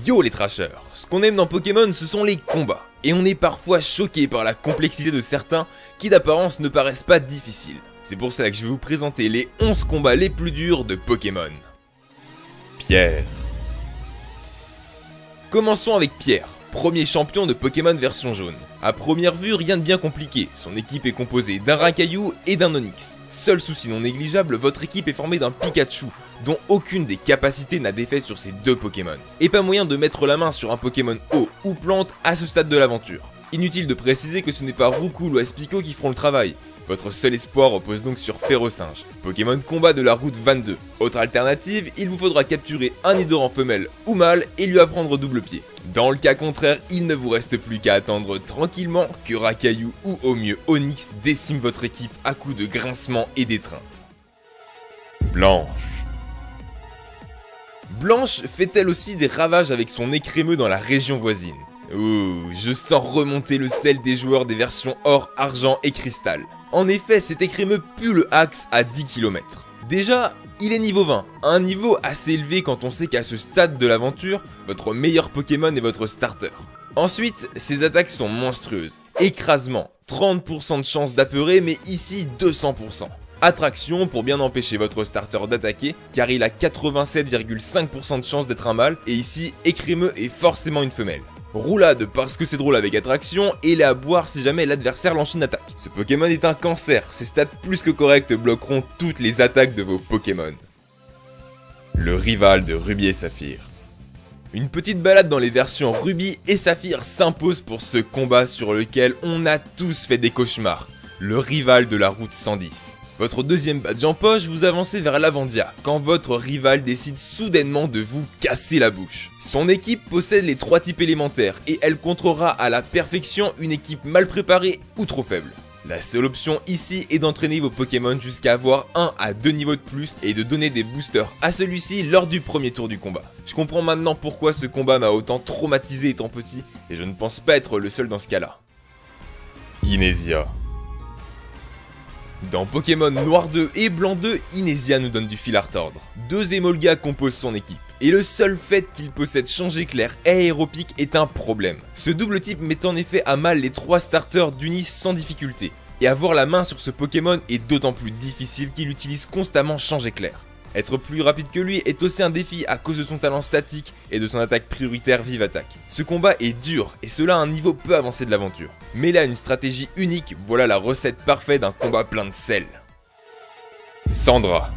Yo les trashers, ce qu'on aime dans Pokémon ce sont les combats, et on est parfois choqué par la complexité de certains qui d'apparence ne paraissent pas difficiles. C'est pour ça que je vais vous présenter les 11 combats les plus durs de Pokémon. Pierre. Commençons avec Pierre, premier champion de Pokémon version jaune. A première vue, rien de bien compliqué, son équipe est composée d'un Racaillou et d'un Onix. Seul souci non négligeable, votre équipe est formée d'un Pikachu, dont aucune des capacités n'a d'effet sur ces deux Pokémon. Et pas moyen de mettre la main sur un Pokémon eau ou plante à ce stade de l'aventure. Inutile de préciser que ce n'est pas Roucoule ou Aspico qui feront le travail. Votre seul espoir repose donc sur Ferrosinge, Pokémon combat de la route 22. Autre alternative, il vous faudra capturer un Nidoran femelle ou mâle et lui apprendre double pied. Dans le cas contraire, il ne vous reste plus qu'à attendre tranquillement que Racaillou ou au mieux Onix décime votre équipe à coups de grincement et d'étreinte. Blanche. Blanche fait elle aussi des ravages avec son écrémeux dans la région voisine. Ouh, je sens remonter le sel des joueurs des versions or, argent et cristal. En effet, cet écrémeux pue le axe à 10 km. Déjà, il est niveau 20, un niveau assez élevé quand on sait qu'à ce stade de l'aventure, votre meilleur Pokémon est votre starter. Ensuite, ses attaques sont monstrueuses. Écrasement, 30% de chance d'apeurer, mais ici 200%. Attraction pour bien empêcher votre starter d'attaquer, car il a 87,5% de chance d'être un mâle, et ici, écrémeux est forcément une femelle. Roulade parce que c'est drôle avec attraction, et lait à boire si jamais l'adversaire lance une attaque. Ce Pokémon est un cancer, ses stats plus que correctes bloqueront toutes les attaques de vos Pokémon. Le rival de Ruby et Saphir. Une petite balade dans les versions Ruby et Saphir s'impose pour ce combat sur lequel on a tous fait des cauchemars. Le rival de la route 110. Votre deuxième badge en poche, vous avancez vers l'Avandia, quand votre rival décide soudainement de vous casser la bouche. Son équipe possède les 3 types élémentaires, et elle contrera à la perfection une équipe mal préparée ou trop faible. La seule option ici est d'entraîner vos Pokémon jusqu'à avoir 1 à 2 niveaux de plus, et de donner des boosters à celui-ci lors du premier tour du combat. Je comprends maintenant pourquoi ce combat m'a autant traumatisé étant petit, et je ne pense pas être le seul dans ce cas-là. Inésia. Dans Pokémon Noir 2 et Blanc 2, Inésia nous donne du fil à retordre. 2 Emolga composent son équipe, et le seul fait qu'il possède Champ Éclair et Aéropic est un problème. Ce double type met en effet à mal les 3 starters d'Unis sans difficulté, et avoir la main sur ce Pokémon est d'autant plus difficile qu'il utilise constamment Champ Éclair. Être plus rapide que lui est aussi un défi à cause de son talent statique et de son attaque prioritaire Vive Attaque. Ce combat est dur et cela à un niveau peu avancé de l'aventure. Mais là une stratégie unique, voilà la recette parfaite d'un combat plein de sel. Sandra.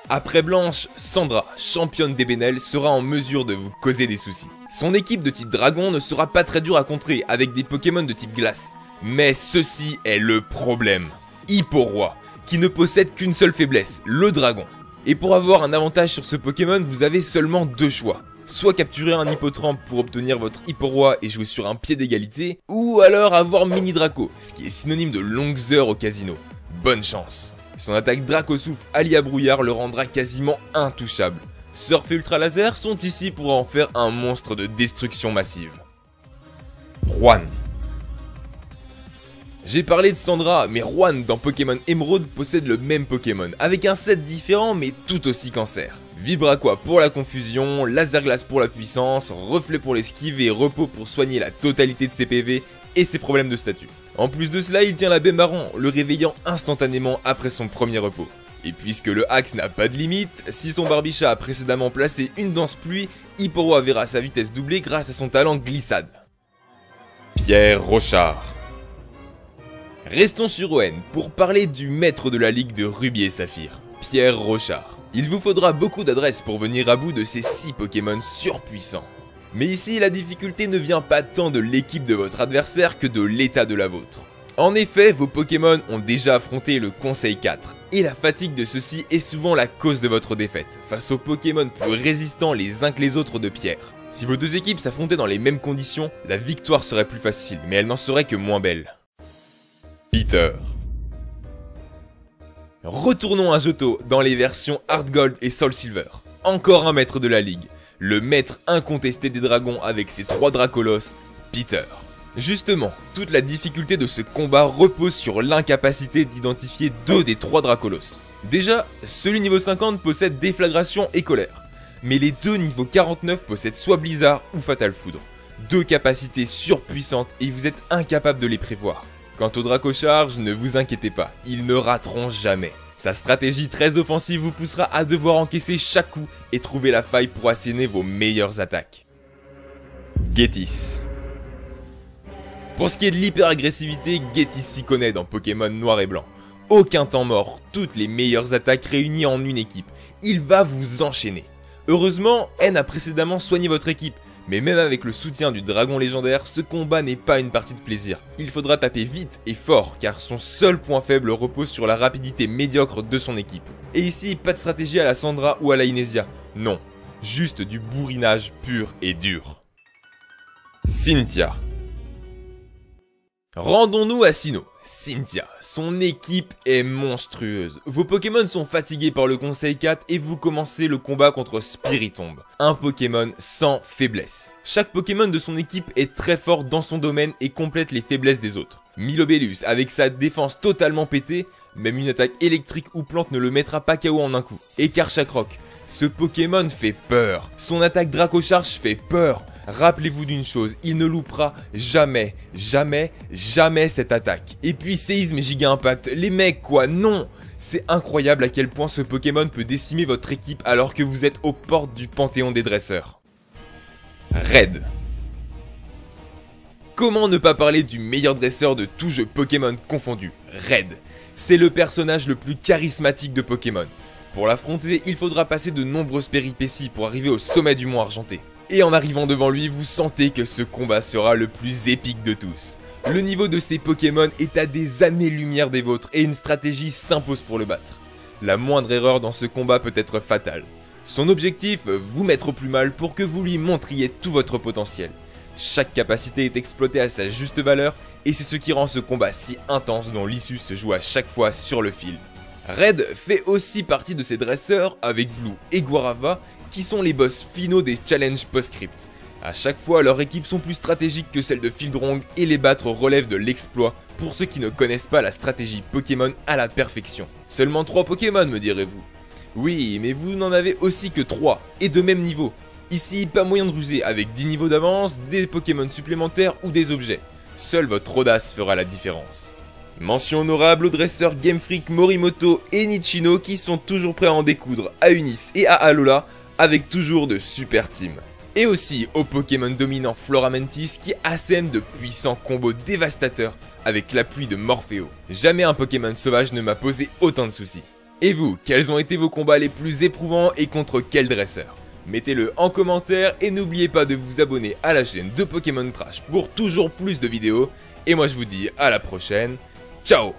Après Blanche, Sandra, championne d'Ébénel, sera en mesure de vous causer des soucis. Son équipe de type dragon ne sera pas très dure à contrer avec des Pokémon de type glace. Mais ceci est le problème. Hipporoi, qui ne possède qu'une seule faiblesse, le dragon. Et pour avoir un avantage sur ce Pokémon, vous avez seulement 2 choix. Soit capturer un Hippotrampe pour obtenir votre Hipporoi et jouer sur un pied d'égalité, ou alors avoir Mini Draco, ce qui est synonyme de longues heures au casino. Bonne chance. Son attaque Draco Souffle allié à Brouillard le rendra quasiment intouchable. Surf et Ultra Laser sont ici pour en faire un monstre de destruction massive. Juan. J'ai parlé de Sandra, mais Juan dans Pokémon Émeraude possède le même Pokémon, avec un set différent mais tout aussi cancer. Vibraqua pour la confusion, Laser Glace pour la puissance, Reflet pour l'esquive et Repos pour soigner la totalité de ses PV et ses problèmes de statut. En plus de cela, il tient la baie marron, le réveillant instantanément après son premier repos. Et puisque le axe n'a pas de limite, si son Barbichat a précédemment placé une danse pluie, Hipporoi verra sa vitesse doubler grâce à son talent glissade. Pierre Rochard. Restons sur Oen pour parler du maître de la ligue de Ruby et Saphir, Pierre Rochard. Il vous faudra beaucoup d'adresse pour venir à bout de ces 6 Pokémon surpuissants. Mais ici, la difficulté ne vient pas tant de l'équipe de votre adversaire que de l'état de la vôtre. En effet, vos Pokémon ont déjà affronté le Conseil 4, et la fatigue de ceux-ci est souvent la cause de votre défaite, face aux Pokémon plus résistants les uns que les autres de Pierre. Si vos 2 équipes s'affrontaient dans les mêmes conditions, la victoire serait plus facile, mais elle n'en serait que moins belle. Peter. Retournons à Johto dans les versions Heart Gold et Soul Silver. Encore un maître de la ligue, le maître incontesté des dragons avec ses 3 Dracolos, Peter. Justement, toute la difficulté de ce combat repose sur l'incapacité d'identifier 2 des 3 Dracolos. Déjà, celui niveau 50 possède Déflagration et Colère. mais les deux niveau 49 possèdent soit Blizzard ou Fatal Foudre. Deux capacités surpuissantes et vous êtes incapable de les prévoir. Quant au Dracocharge, ne vous inquiétez pas, ils ne rateront jamais. Sa stratégie très offensive vous poussera à devoir encaisser chaque coup et trouver la faille pour asséner vos meilleures attaques. Getis. Pour ce qui est de l'hyper-agressivité, Getis s'y connaît dans Pokémon Noir et Blanc. Aucun temps mort, toutes les meilleures attaques réunies en une équipe. Il va vous enchaîner. Heureusement, N a précédemment soigné votre équipe, mais même avec le soutien du dragon légendaire, ce combat n'est pas une partie de plaisir. Il faudra taper vite et fort, car son seul point faible repose sur la rapidité médiocre de son équipe. Et ici, pas de stratégie à la Sandra ou à la Inésia, non, juste du bourrinage pur et dur. Cynthia. Rendons-nous à Sinnoh. Cynthia, son équipe est monstrueuse. Vos Pokémon sont fatigués par le Conseil 4 et vous commencez le combat contre Spiritomb, un Pokémon sans faiblesse. Chaque Pokémon de son équipe est très fort dans son domaine et complète les faiblesses des autres. Milobellus, avec sa défense totalement pétée, même une attaque électrique ou plante ne le mettra pas KO en un coup. Et Karchakroc, ce Pokémon fait peur. Son attaque Dracocharge fait peur. Rappelez-vous d'une chose, il ne loupera jamais cette attaque. Et puis séisme et giga impact, les mecs quoi, non! C'est incroyable à quel point ce Pokémon peut décimer votre équipe alors que vous êtes aux portes du panthéon des dresseurs. Red. Comment ne pas parler du meilleur dresseur de tout jeu Pokémon confondu, Red. C'est le personnage le plus charismatique de Pokémon. Pour l'affronter, il faudra passer de nombreuses péripéties pour arriver au sommet du mont argenté. Et en arrivant devant lui, vous sentez que ce combat sera le plus épique de tous. Le niveau de ces Pokémon est à des années-lumière des vôtres et une stratégie s'impose pour le battre. La moindre erreur dans ce combat peut être fatale. Son objectif, vous mettre au plus mal pour que vous lui montriez tout votre potentiel. Chaque capacité est exploitée à sa juste valeur et c'est ce qui rend ce combat si intense dont l'issue se joue à chaque fois sur le fil. Red fait aussi partie de ces dresseurs avec Blue et Guarava qui sont les boss finaux des challenges post-script. A chaque fois, leurs équipes sont plus stratégiques que celles de Fieldrong et les battre relève de l'exploit pour ceux qui ne connaissent pas la stratégie Pokémon à la perfection. Seulement 3 Pokémon me direz-vous. Oui, mais vous n'en avez aussi que 3 et de même niveau. Ici, pas moyen de ruser avec 10 niveaux d'avance, des Pokémon supplémentaires ou des objets. Seule votre audace fera la différence. Mention honorable aux dresseurs Game Freak, Morimoto et Nichino qui sont toujours prêts à en découdre à Unis et à Alola avec toujours de super teams. Et aussi aux Pokémon dominants Floramentis qui assènent de puissants combos dévastateurs avec l'appui de Morpheo. Jamais un Pokémon sauvage ne m'a posé autant de soucis. Et vous, quels ont été vos combats les plus éprouvants et contre quel dresseur? Mettez-le en commentaire et n'oubliez pas de vous abonner à la chaîne de Pokémon Trash pour toujours plus de vidéos. Et moi je vous dis à la prochaine, ciao!